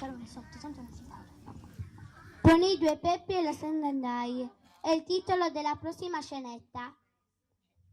parole sotto, tanto non si parla. Con i due Peppi e la Sandandai è il titolo della prossima scenetta,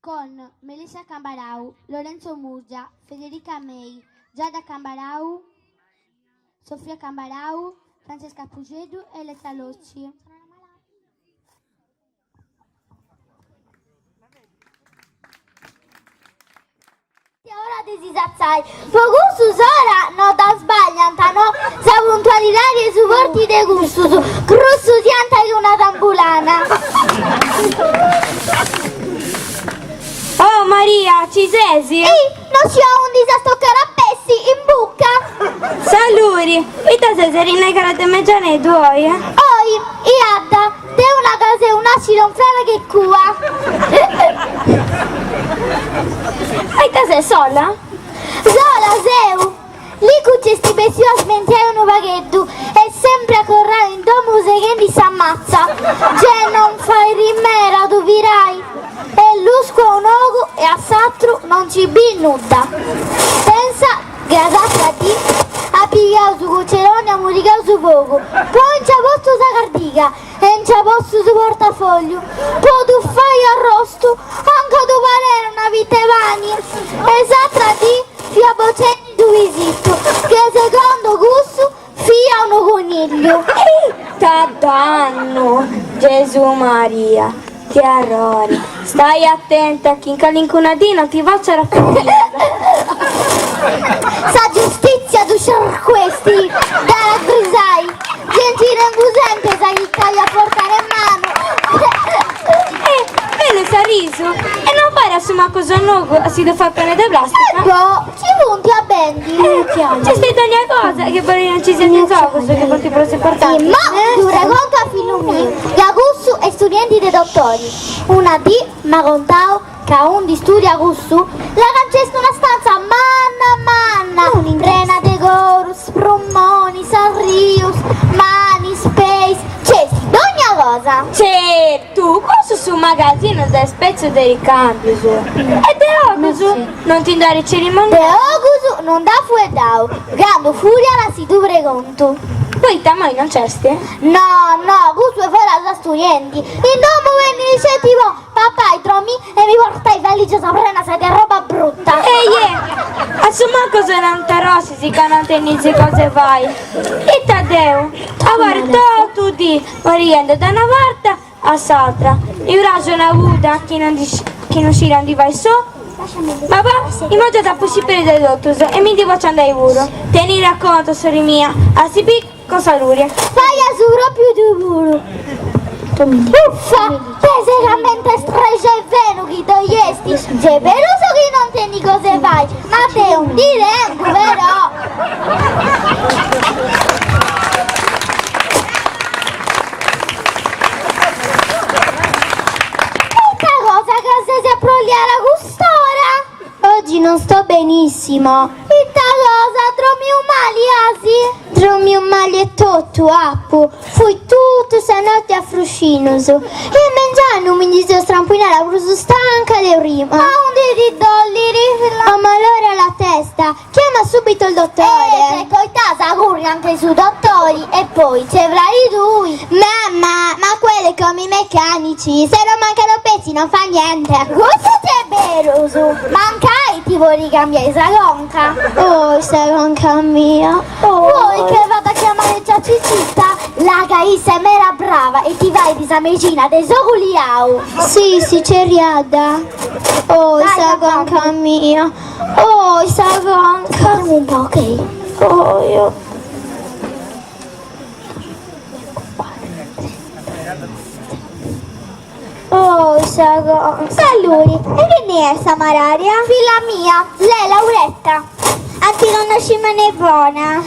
con Melissa Cambarau, Lorenzo Murgia, Federica May, Giada Cambarau, Sofia Cambarau, Francesca Pugedu e Eletta Locci. Ora desisazzai, fogusu sora no da sbagliantano, sa puntualità su vorti de gustus, crussu dianta di una tambulana. Oh Maria, ci sesi? Non si ha un disastro carapessi in bucca. Saluri, e te sei serina che la te meggiane tuoi? Oi, iadda, te una casa e un acido un frana che cua. E te sei sola? Sola, seu. Lì cucce sti pezzi a smentire un paghetto e sempre a correre in domo se che ti s'ammazza. Cioè non fai rimera, tu virai. E l'usco un ogo e a Sattru non ci bi nuda. Pensa che a Sattati ha pigliato su cuccerone e ha muricato su poco. Poi non c'ha posto sa cardica e non c'ha posto su portafoglio. Poi tu fai arrosto, anche tu parere una vite vani. E Sattati fia boceni tu visito, che secondo gusto fia uno coniglio. T'addanno, Gesù Maria, che errori. Stai attenta che in calinconadino ti faccia raccogliere. Sa giustizia tu questi, dalla grisai, gentile musente sa chi caglia a portare in mano. Bene, sa riso. E non fare assumere cosa nuovo, si deve fare pane di plastica. Ecco, ci punti a bendi. C'è stata ogni cosa, che poi non ci sia senza questo che porti per E importanti. mo tu racconto a figlio mio, che Agussu è studente dei dottori. Una di ma contao che a un di studia Agussu, la cancesta una stanza manna, Rena de Gorus, Prummoni, Sanrius, Mani, Space, c'è ogni cosa. Certo, questo su un magazzino da spezzo dei ricambi. E te Ogusu, non ti dare De cerimonia. Ogusu non da fuedau, grande furia la si tu pregonto. Poi da mai non c'è ste? No, Gusto è fuori da studenti. In domo venne dice tipo, papà, tromi e mi portai valigia sopra una sedia roba brutta. Assuma cosa non te rossi, si che non te inizi cose vai. E Taddeo, a guarda tu di, oriendo da una parte a Satra. Io ragione avuta chi non si rendi vai so. Papà, in modo da possibile dei dottus e mi devo andare pure. Tieni racconto, sorella mia, a si picco salurie. Fai a suro più di puro. Uffa, te seriamente streggia e veno chi togliesti. Sei veruso che non tieni cose fai, ma te è un diretto, vero? Questa cosa che si è progliata quest'ora? Oggi non sto benissimo. Questa cosa, tromi un mali, asi? Tromi un mali e tutto, appu. Fui tutta stanotte a Fruscinuso. E mangiando mi dice strampuinare, la stanca di prima. Ma un di dollari? Oh, ma allora la testa. Chiama subito il dottore. E coi tasa corri anche su dottori. E poi ci avrai lui. Mamma, ma quelli come i meccanici. Se non mancano pezzi non fa niente. Cosa c'è vero su? Mancai ti vuoi ricambiare la gonca? Oh, sta gonca mia. Vuoi che vada a chiamare Ciacicita? La Caissa è mera brava e ti vai di Samecina de Soculiau. Sì, c'è riada. Oh, sta gonca mia. Oh, sta gonca. Un po', ok. Oh, io. Oh, Saluri, e che ne è sta malaria? Figlia mia, lei Lauretta. A ti conosciamo ne buona.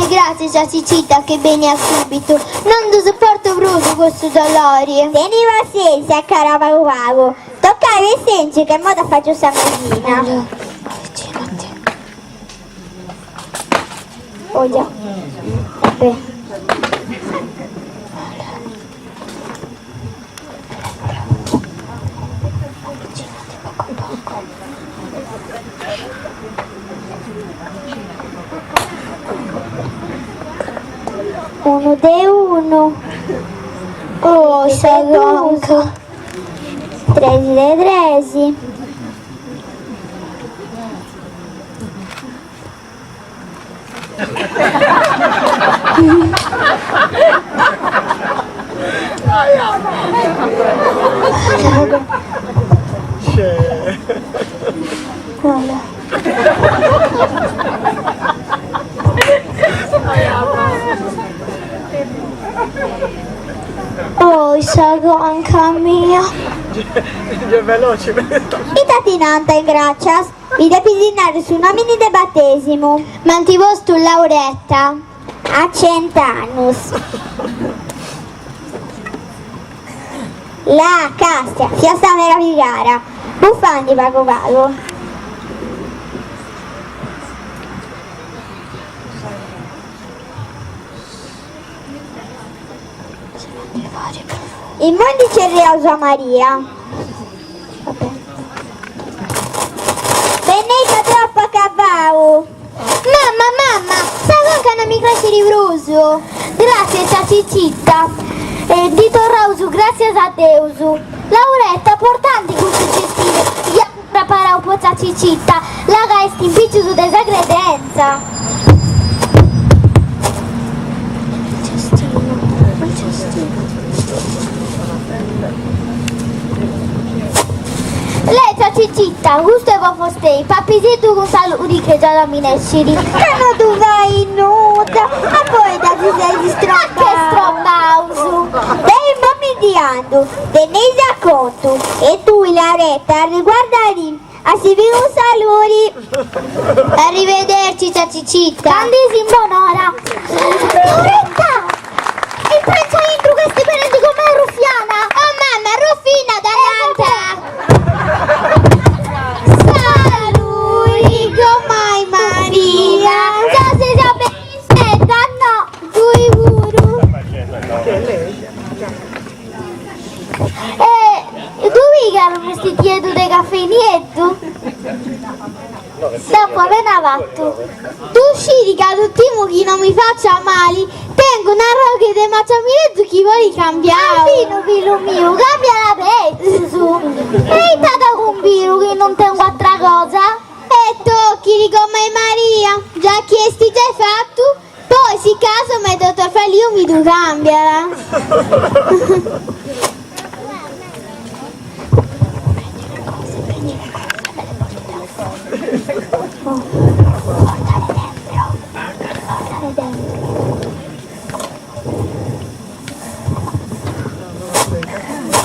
Grazie, Ciacicita, che bene subito. Non ti sopporto proprio questo dolore. Tieni pazienza, cara Pago. Toccare il senso che modo faccio sta mattina. Oh già. Beh. 1 de 1. Oh, sagonco. 3 de 3. Guarda. Oh, sagonca mia. È veloce. I tatinanta in gracias. I de pisinare su nomini de battesimo. Mantivos tu Lauretta. A 100 anni. La castia, fiesta meravigliara. Buffandi vago vago. Il mondo cerrioso a Maria. Venite troppo a cavao. Mamma, sagonca non mi cresce rivroso. Grazie ciacitta. Di torrausu, grazie a Deusu. Lauretta, portanti queste gestire. Io preparavo un po' ciacitta. La gesti in picciu su desagredenza. Lei ciacitta, gusto e vo fostei, papisito con saludi che già la minesciri. Quando tu vai nuda, ma poi da ti sei strobausu. Ma che strobausu? Dei mommi di ando, tenesi a conto, e tu la retta riguardari, a si vi un saluti. Arrivederci ciacitta. Tantissimo buon'ora. Lauretta! Il pranzo intro che sti parenti con me Ruffiana. Oh mamma, Ruffina da Saluti mai Maria. Già si sapeva, no, due guru. Dove erano questi dietro dei caffeinetto? Dopo aver avatto. Tu sciri che tutti i mucchi non mi faccia male. Tengo una roga di macciamiletto chi vuoi cambiare. Figlio mio, cambia la pezzo. E tata con Biru che non tengo altra cosa. E tocchi di come Maria. Già chiesti già hai fatto. Poi si caso mi dottor Fallio mi tu cambiala.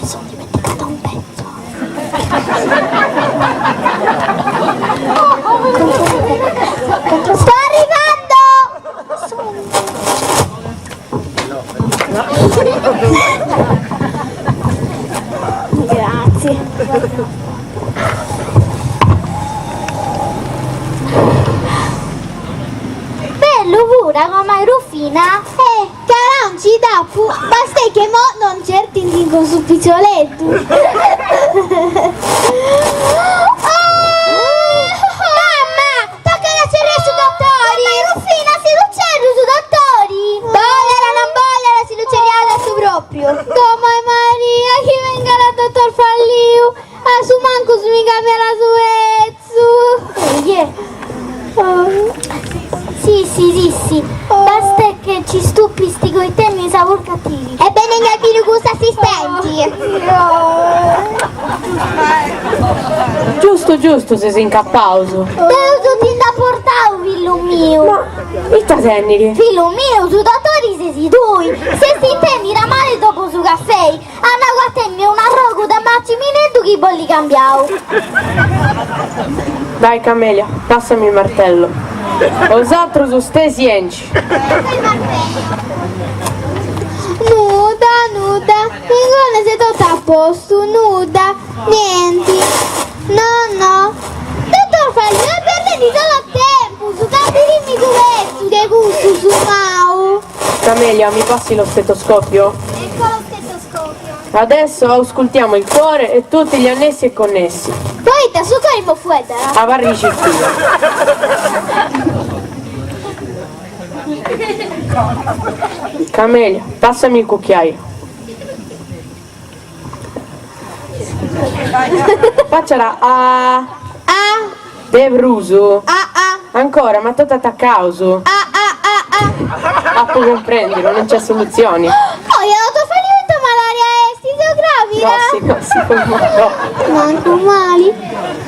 Sono dimenticata un pezzo. Sto arrivando! Grazie. Bello pure come Rufina. Caranci dappu, basta che mo non certi in con su piccioletto. Mamma, tocca la cerre su dottori. Rufina, si lucerri su dottori. Bollera, non bollera, si luceriala su proprio. Come Maria, che venga la dottor Falliu. A su manco su mi cambierà su ezzu. Sì. Basta che ci stupisti coi tenni savor cattivi. Ebbene ne abbiamo gusto assistenti. Giusto, se si incappauso. Devo ti da portare, figlio mio. Ma, il tatenniri? Figlio mio, su datori se si dui. Se si tenni da male dopo su caffè. Hanno guattenni una rogo da macciminetto che bolli cambiao. Dai Camelia, passami il martello. Os'altro su ste sienci. Nuda, Ingone sei tutto a posto, nuda, niente. No. Dottor Fallio, non perdevi solo tempo, su capirimmi tu che gusto su Mau. Camelia, mi passi lo stetoscopio? Ecco lo stetoscopio. Adesso auscultiamo il cuore e tutti gli annessi e connessi. Poi te su cuore può fuori. Avarri circuito. Camelia, passami il cucchiaio. Faccela a De Bruso. Ancora, ma tutto attaccato. Appo comprendilo, non c'è soluzioni. Poi ho dato fallimento malaria e stito gravi. Si formò. Manco mali.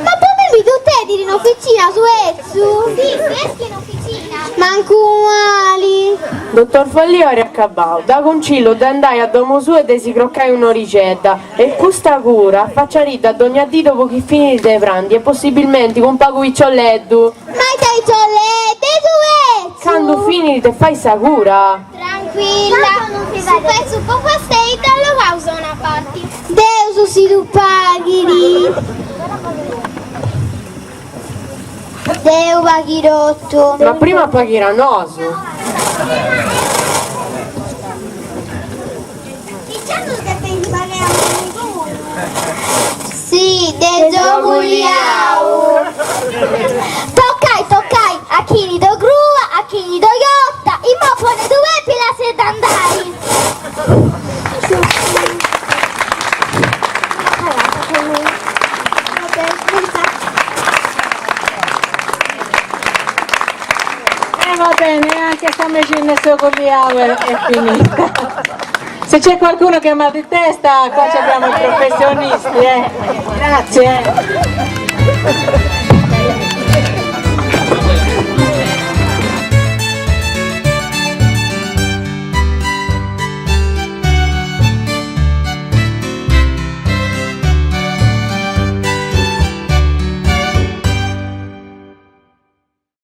Ma come mi tutte in officina su Ezzu? Sì, eschi in officina. Manco mali. Dottor Falliore accabao, da concillo da andai a domo suo e si croccai una ricetta e questa cura faccia rida ad ogni addito dopo che finire dei prandi e possibilmente con pago leddu. Ma sei ciollette su Ezzu? Quando finire te fai sa cura. Tranquilla. Su pezzo un po' queste dallo causa una parte. Deus si tu paghi. Deu paghi rotto. Ma prima pagherà noso. Sì, de gioculiao. Toccai, a chi gli do grua, a chi gli do iotta, i mopone due pila se dandai. Va bene, anche come Ginne Sogogliao è finita. Se c'è qualcuno che ha mal di testa, qua ci abbiamo i professionisti, Grazie.